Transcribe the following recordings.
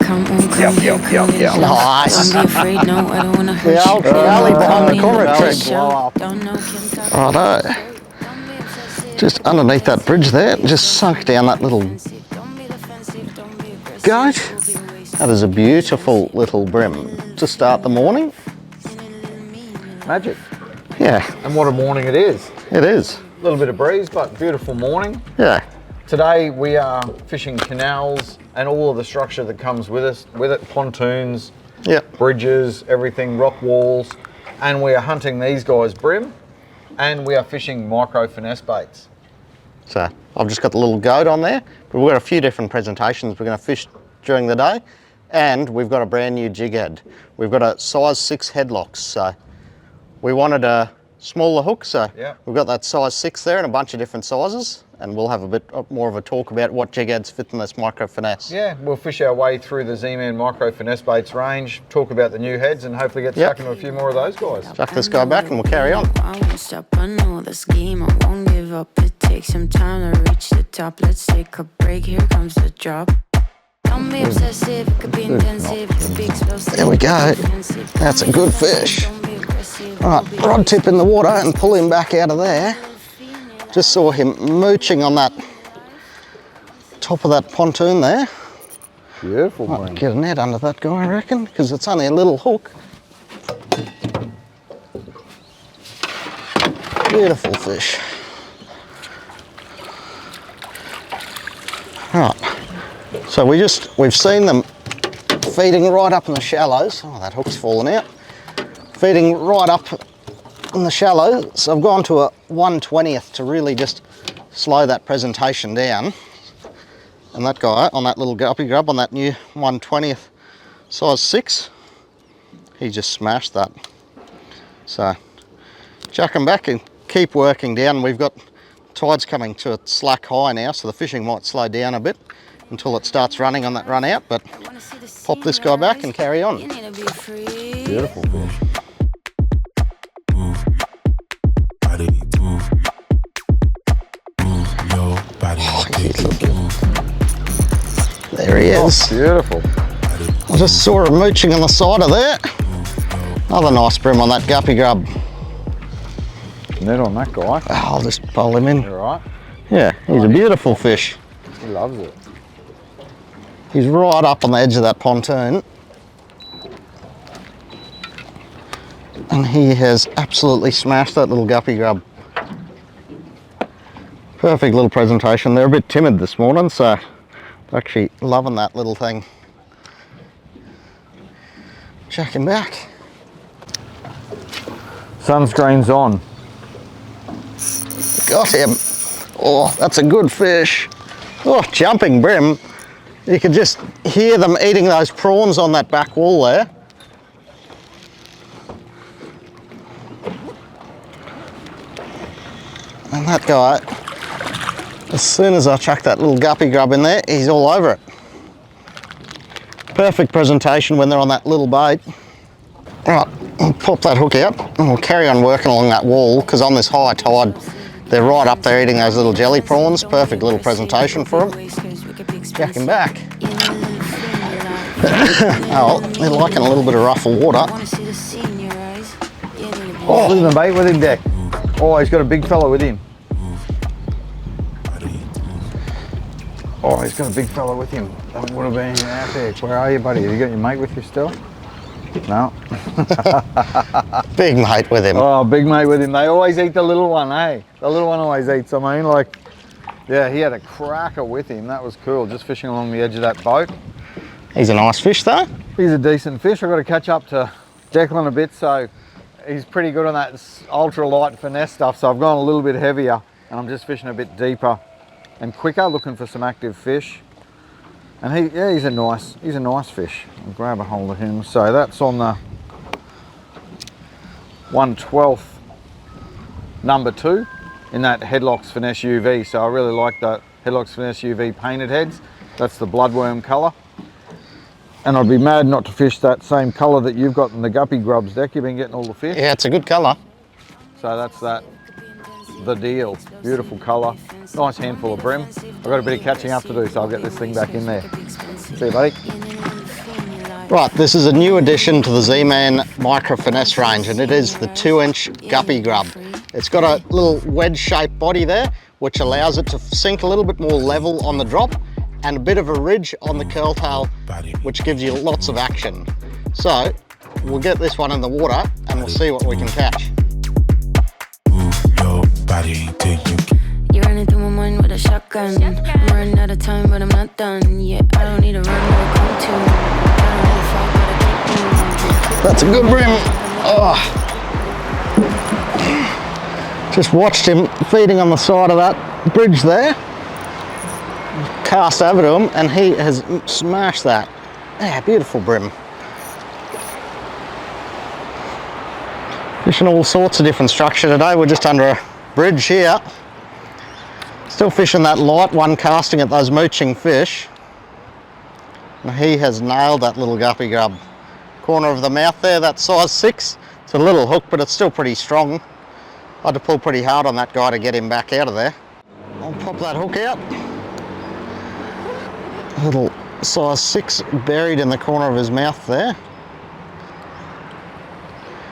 Nice. Don't be afraid, no, I don't wanna hurt The old you. trevally behind the corner trick. Don't know, Righto. Just underneath that bridge there, just sunk down that little goat. That is a beautiful little bream to start the morning. Magic. Yeah. And what a morning it is. It is. A little bit of breeze, but beautiful morning. Yeah. Today we are fishing canals and all of the structure that comes with it, pontoons, Yep. bridges, everything, rock walls, and we are hunting these guys bream, and we are fishing micro finesse baits. So I've just got the little goat on there, but we've got a few different presentations we're going to fish during the day, and we've got a brand new jig head. We've got a size 6 headlocks, so we wanted a smaller hook, so we've got that size 6 there in a bunch of different sizes, and we'll have a bit more of a talk about what jig heads fit in this micro finesse. Yeah, we'll fish our way through the ZMan Micro Finesse BaitZ range, talk about the new heads, and hopefully get stuck into a few more of those guys. Chuck this guy back and we'll carry on. I won't stop, I know the scheme, I won't give up. It takes some time to reach the top. Let's take a break, here comes the drop. Don't be obsessive, it could be intensive, it could be explosive. There we go. That's a good fish. All right, rod tip in the water and pull him back out of there. Just saw him mooching on that top of that pontoon there. Beautiful, Might get a net under that guy, I reckon, because it's only a little hook. Beautiful fish. Right, so we've seen them feeding right up in the shallows. Oh, that hook's fallen out. Feeding right up in the shallows, so I've gone to a 1/20th to really just slow that presentation down. And that guy on that little guppy grub on that new 1/20th size 6, he just smashed that. So chuck him back and keep working down. We've got tides coming to a slack high now, so the fishing might slow down a bit until it starts running on that run out, but pop this guy back and carry on. Beautiful fish. There he is. Oh, beautiful. I just saw him mooching on the side of there. Another nice bream on that guppy grub. Net on that guy. I'll just pull him in. You right? Yeah, he's a beautiful fish. He loves it. He's right up on the edge of that pontoon. And he has absolutely smashed that little guppy grub. Perfect little presentation. They're a bit timid this morning, so they're actually loving that little thing. Check him back. Sunscreen's on. Got him. Oh, that's a good fish. Oh, jumping bream. You can just hear them eating those prawns on that back wall there. And that guy, as soon as I chuck that little guppy grub in there, he's all over it. Perfect presentation when they're on that little bait. Right, I'll pop that hook out and we'll carry on working along that wall, because on this high tide, they're right up there eating those little jelly prawns. Perfect little presentation for them. Jack him back. Oh, they're liking a little bit of rougher water. Oh, look at the bait with him, Deck. Oh, he's got a big fella with him. Oh, he's got a big fella with him. That would have been out there. Where are you, buddy? Have you got your mate with you still? No. Big mate with him. Oh, big mate with him. They always eat the little one, eh? The little one always eats. I mean, like, yeah, he had a cracker with him. That was cool, just fishing along the edge of that boat. He's a nice fish though. He's a decent fish. I've got to catch up to Declan a bit, so he's pretty good on that ultra light finesse stuff. So I've gone a little bit heavier and I'm just fishing a bit deeper and quicker, looking for some active fish. And he's a nice fish. I'll grab a hold of him. So that's on the 1/12 number 2 in that HeadlockZ Finesse UV. So I really like the HeadlockZ Finesse UV painted heads. That's the bloodworm colour. And I'd be mad not to fish that same colour that you've got in the guppy grubs, Deck. You've been getting all the fish. Yeah, it's a good colour. So that's the deal. Beautiful colour. Nice handful of bream. I've got a bit of catching up to do, so I'll get this thing back in there. See you, buddy. Right, this is a new addition to the ZMan Micro Finesse range, and it is the 2-inch Guppy grub. It's got a little wedge-shaped body there, which allows it to sink a little bit more level on the drop, and a bit of a ridge on the curl tail, which gives you lots of action. So, we'll get this one in the water, and we'll see what we can catch. You're running through my mind with a shotgun. I'm running out of time, but I'm not done. Yeah, I don't need a run, no come to. That's a good brim. Oh. Just watched him feeding on the side of that bridge there. Cast over to him, and he has smashed that. Yeah, beautiful brim. Fishing all sorts of different structure today. We're just under a bridge here. Still fishing that light one, casting at those mooching fish. And he has nailed that little guppy grub. Corner of the mouth there, that size 6. It's a little hook, but it's still pretty strong. I had to pull pretty hard on that guy to get him back out of there. I'll pop that hook out. A little size 6 buried in the corner of his mouth there.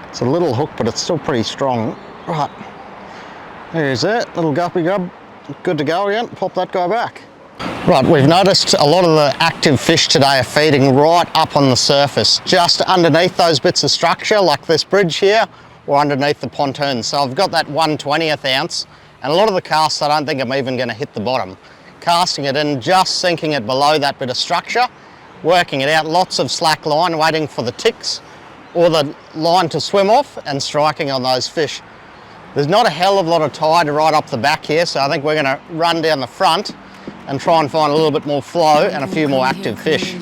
It's a little hook, but it's still pretty strong. Right, there's that little guppy grub. Good to go again. Pop that guy back. Right, we've noticed a lot of the active fish today are feeding right up on the surface, just underneath those bits of structure like this bridge here, or underneath the pontoon. So I've got that 1/20th ounce, and a lot of the casts I don't think I'm even going to hit the bottom. Casting it in, just sinking it below that bit of structure, working it out, lots of slack line waiting for the ticks or the line to swim off, and striking on those fish. There's not a hell of a lot of tide right up the back here, so I think we're going to run down the front and try and find a little bit more flow and a few more active fish.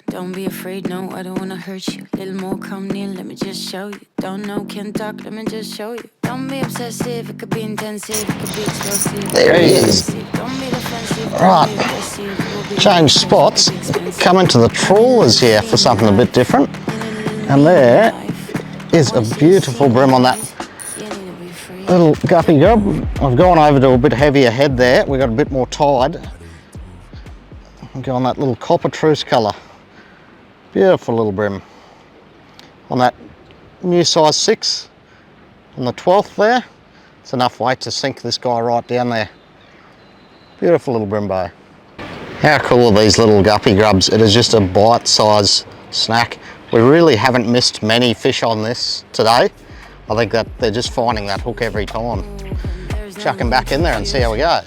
Don't be afraid, no, I don't wanna hurt you. Little more, come near, let me just show you. Don't know, can't talk, let me just show you. Don't be obsessive, it could be intensive, it could be explosive. There he is. Don't be defensive, Right, change spots, coming to the trawlers here for something a bit different. And there is a beautiful brim on that little guppy grub. I've gone over to a bit heavier head there. We've got a bit more tide. I'll go on that little copper truce colour. Beautiful little brim. On that new size 6, on the 12th there, it's enough weight to sink this guy right down there. Beautiful little brimbo. How cool are these little guppy grubs? It is just a bite-size snack. We really haven't missed many fish on this today. I think that they're just finding that hook every time. Chuck him back in there and see how we go.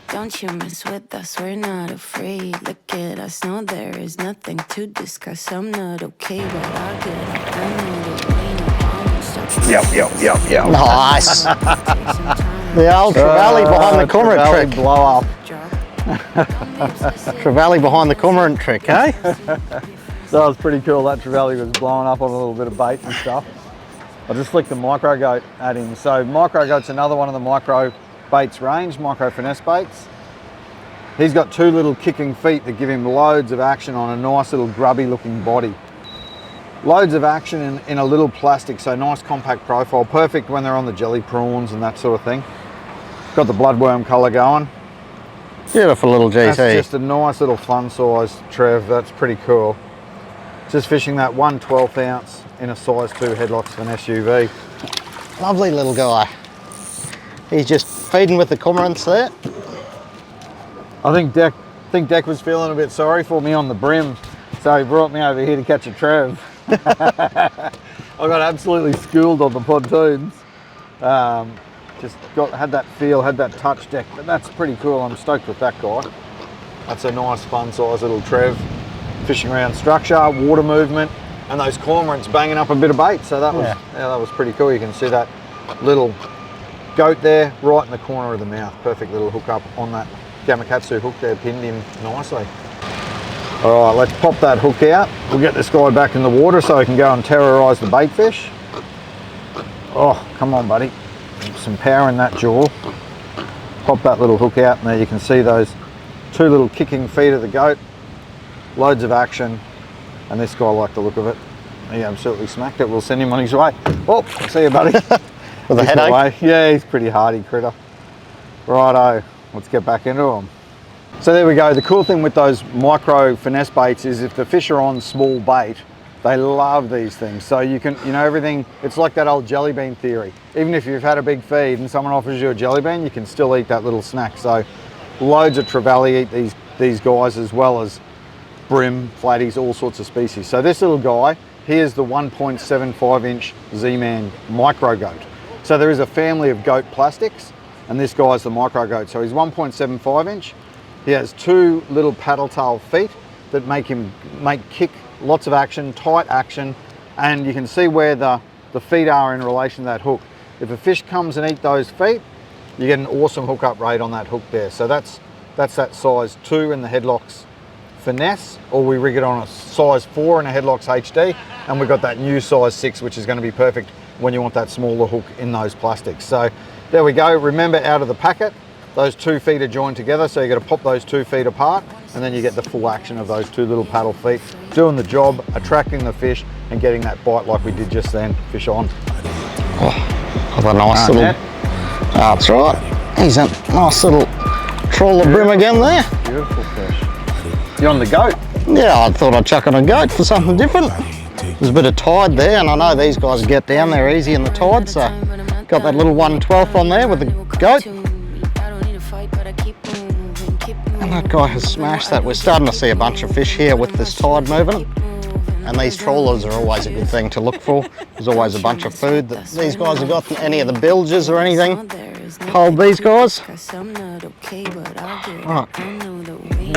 Don't you mess with us, we're not afraid. Look at us, no, there is nothing to discuss. I'm not okay, but I'll get up. I know the rain. Yep. Nice. The old trevally behind the cormorant trick. Blow up. Trevally behind the cormorant trick, eh? That was pretty cool. That trevally was blowing up on a little bit of bait and stuff. I just flicked the micro goat at him. So micro goat's another one of the micro baits range, micro finesse baits. He's got 2 little kicking feet that give him loads of action on a nice little grubby looking body. Loads of action in a little plastic, so nice compact profile, perfect when they're on the jelly prawns and that sort of thing. Got the bloodworm colour going. Beautiful little GT. That's just a nice little fun size Trev, that's pretty cool. Just fishing that 1/12 ounce in a size 2 headlock's finesse UV. Lovely little guy. He's just feeding with the cormorants there. I think Deck was feeling a bit sorry for me on the brim, so he brought me over here to catch a Trev. I got absolutely schooled on the pontoons. Had that feel, had that touch, Deck, but that's pretty cool. I'm stoked with that guy. That's a nice fun size little Trev. Fishing around structure, water movement, and those cormorants banging up a bit of bait. So that was that was pretty cool. You can see that little goat there right in the corner of the mouth. Perfect little hook up on that Gamakatsu hook there, pinned him nicely. All right, let's pop that hook out. We'll get this guy back in the water so he can go and terrorise the bait fish. Oh, come on, buddy. Some power in that jaw. Pop that little hook out, and there you can see those 2 little kicking feet of the goat. Loads of action, and this guy liked the look of it. He absolutely smacked it. We'll send him on his way. Oh, see you, buddy. With a headache? Yeah, he's a pretty hardy critter. Righto, let's get back into him. So there we go. The cool thing with those micro finesse baits is if the fish are on small bait, they love these things. So you can, you know, everything, it's like that old jelly bean theory. Even if you've had a big feed and someone offers you a jelly bean, you can still eat that little snack. So loads of trevally eat these guys, as well as bream, flatties, all sorts of species. So this little guy, he is the 1.75 inch ZMan Micro Goat. So there is a family of goat plastics, and this guy's the Micro Goat. So he's 1.75 inch. He has two little paddle tail feet that make kick, lots of action, tight action, and you can see where the feet are in relation to that hook. If a fish comes and eats those feet, you get an awesome hookup rate on that hook there. So that's that size 2 in the HeadlockZ Finesse, or we rig it on a size 4 in a HeadlockZ HD, and we've got that new size 6, which is going to be perfect when you want that smaller hook in those plastics. So there we go. Remember, out of the packet, those 2 feet are joined together, so you got to pop those 2 feet apart, and then you get the full action of those 2 little paddle feet doing the job, attracting the fish and getting that bite like we did just then. Fish on. Oh, what a nice little. Net. That's right. He's a nice little trawler bream again there. Beautiful fish. You're on the goat. Yeah, I thought I'd chuck on a goat for something different. There's a bit of tide there, and I know these guys get down there easy in the tide, so got that little 1/12 on there with the goat. And that guy has smashed that. We're starting to see a bunch of fish here with this tide moving. And these trawlers are always a good thing to look for. There's always a bunch of food that these guys have got. Any of the bilges or anything, hold these guys. Right.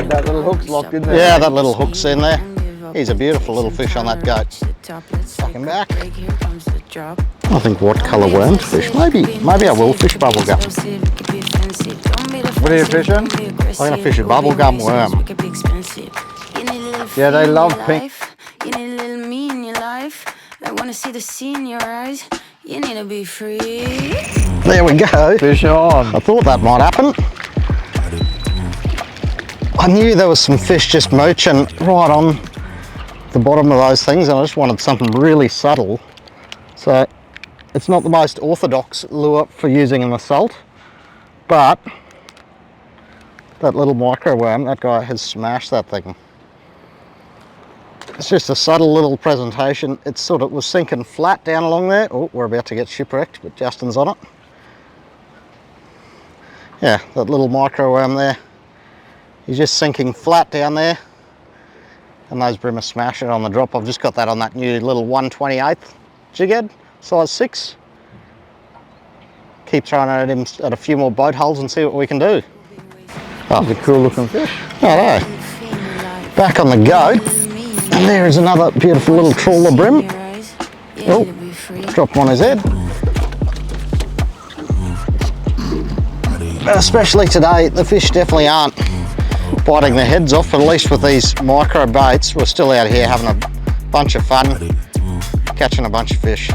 That little hook's locked in there. Yeah, that little hook's in there. He's a beautiful little fish on that goat. Suck him back. I think what colour worms fish? Maybe I will fish bubblegum. What are you fishing? I'm going to fish a bubblegum worm. Yeah, they love pink. You need a little me in your life. I wanna see the sea in your eyes. You need to be free. There we go. Fish on. I thought that might happen. I knew there was some fish just mooching right on the bottom of those things, and I just wanted something really subtle. So it's not the most orthodox lure for using in the salt, but that little micro worm, that guy has smashed that thing. It's just a subtle little presentation. It sort of was sinking flat down along there. Oh, we're about to get shipwrecked, but Justin's on it. Yeah, that little micro worm there. He's just sinking flat down there. And those bream are smashing on the drop. I've just got that on that new little 1/28 jighead, size 6. Keep throwing it at him at a few more boat holes and see what we can do. Oh, it's a cool looking fish. I know. Back on the goat. And there is another beautiful little trawler bream. Oh, dropped on his head. Especially today, the fish definitely aren't biting their heads off, but at least with these micro baits, we're still out here having a bunch of fun, catching a bunch of fish.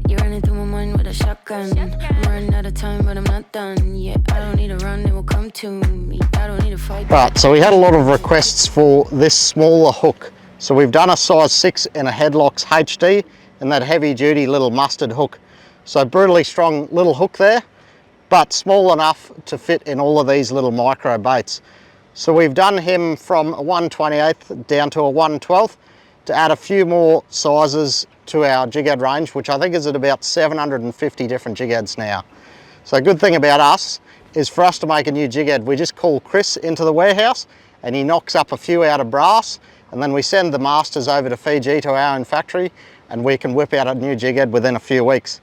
You're running through my mind with a shotgun. I'm running out of time, but I'm not done. Yeah, I don't need to run, it will come to me. I don't need to fight. Right, so we had a lot of requests for this smaller hook. So we've done a size 6 in a HeadlockZ HD and that heavy duty little mustard hook. So brutally strong little hook there, but small enough to fit in all of these little micro baits. So we've done him from a 1/28 down to a 1/12 to add a few more sizes to our jighead range, which I think is at about 750 different jigheads now. So a good thing about us is for us to make a new jighead, we just call Chris into the warehouse and he knocks up a few out of brass, and then we send the masters over to Fiji to our own factory and we can whip out a new jighead within a few weeks.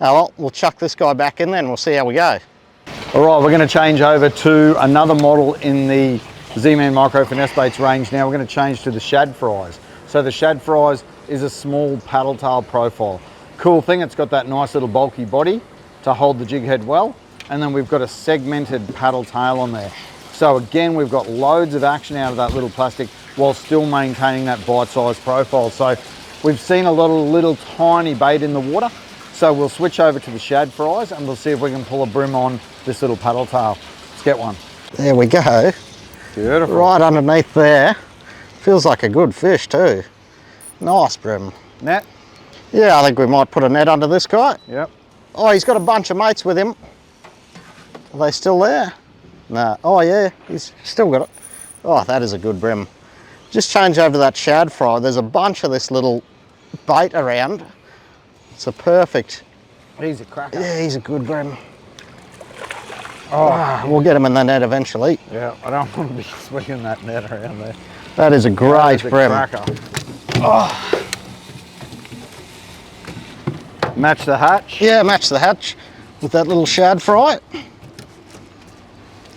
Now, well, we'll chuck this guy back in there and we'll see how we go. All right, we're going to change over to another model in the ZMan Micro Finesse BaitZ range. Now we're going to change to the Shad FryZ. So the Shad FryZ is a small paddle tail profile. Cool thing, it's got that nice little bulky body to hold the jig head well, and then we've got a segmented paddle tail on there. So again, we've got loads of action out of that little plastic while still maintaining that bite-sized profile. So we've seen a lot of little tiny bait in the water. So we'll switch over to the Shad FryZ and we'll see if we can pull a bream on this little paddle tail. Let's get one. There we go. Beautiful. Right underneath there. Feels like a good fish too. Nice bream. Net? Yeah, I think we might put a net under this guy. Yep. Oh, he's got a bunch of mates with him. Are they still there? No. Oh yeah, he's still got it. Oh, that is a good bream. Just change over that shad fry. There's a bunch of this little bait around. It's a perfect. He's a cracker. Yeah, he's a good bream. Oh, we'll get him in the net eventually. Yeah, I don't want to be swinging that net around there. That is a great bream. Cracker. Oh. Match the hatch? Yeah, match the hatch with that little shad fry.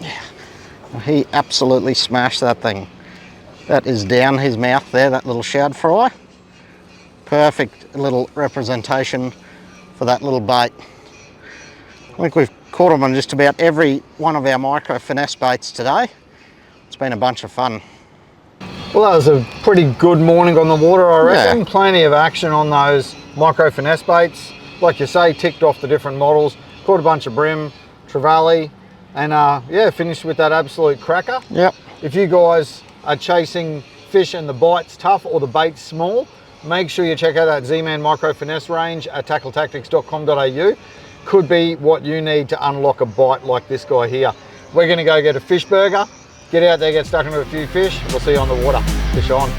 Yeah, he absolutely smashed that thing. That is down his mouth there, that little shad fry. Perfect little representation for that little bait. I think we've caught him on just about every one of our micro finesse baits today. It's been a bunch of fun. Well, that was a pretty good morning on the water, I reckon. Yeah. Plenty of action on those micro finesse baits. Like you say, ticked off the different models, caught a bunch of bream, trevally, and yeah, finished with that absolute cracker. Yep. If you guys are chasing fish and the bite's tough or the bait's small, make sure you check out that ZMan Micro Finesse range at tackletactics.com.au. Could be what you need to unlock a bite like this guy here. We're gonna go get a fish burger, get out there, get stuck into a few fish. We'll see you on the water. Fish on.